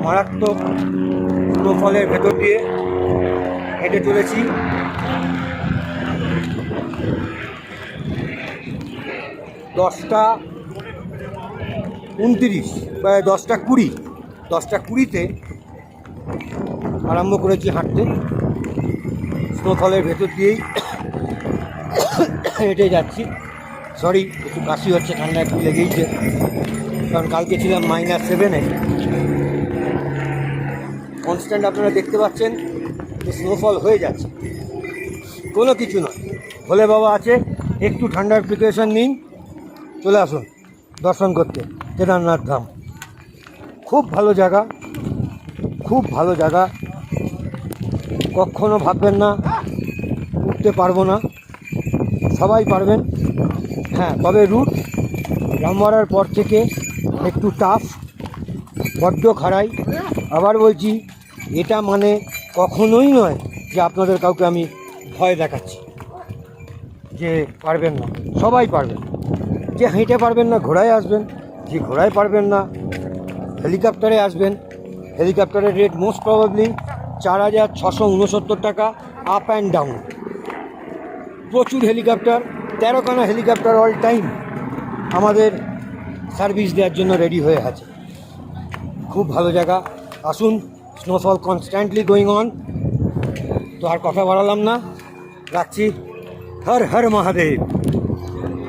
মারাত্মক স্নোফলের ভেতর দিয়ে হেঁটে চলেছি। দশটা 29 বা 10টা 20তে আরম্ভ করেছি হাঁটতে। স্নোফলের ভেতর দিয়েই হেঁটে যাচ্ছি। সরি, একটু কাশি হচ্ছে, ঠান্ডা একটু লেগেইছে, কারণ কালকে ছিলাম -7-এ। কনস্ট্যান্ট আপনারা দেখতে পাচ্ছেন যে স্নোফল হয়ে যাচ্ছে, কোনো কিছু নয়। ভোলে বাবা আছে, একটু ঠান্ডার প্রিপারেশন নিন, চলে আসুন দর্শন করতে কেদারনাথ ধাম। খুব ভালো জায়গা, খুব ভালো জায়গা। কখনো ভাববেন না উঠতে পারবো না, সবাই পারবেন। হ্যাঁ, তবে রুট রামওয়াড়ার পর থেকে একটু টাফ, বড্ড খাড়াই। আবার বলছি, এটা মানে কখনোই নয় যে আপনাদের কাউকে আমি ভয় দেখাচ্ছি যে পারবেন না, সবাই পারবেন। যে হেঁটে পারবেন না ঘোড়ায় আসবেন, যে ঘোড়ায় পারবেন না হেলিকপ্টারে আসবেন। হেলিকপ্টারের রেট মোস্ট প্রবাবলি 4,669 টাকা আপ অ্যান্ড ডাউন। প্রচুর হেলিকপ্টার, 13খানা হেলিকপ্টার অল টাইম আমাদের সার্ভিস দেওয়ার জন্য রেডি হয়ে আছে। খুব ভালো জায়গা, আসুন। Snowfall constantly going on. তো আর কথা বাড়ালাম না, রাখছি। হর হর মহাদেব।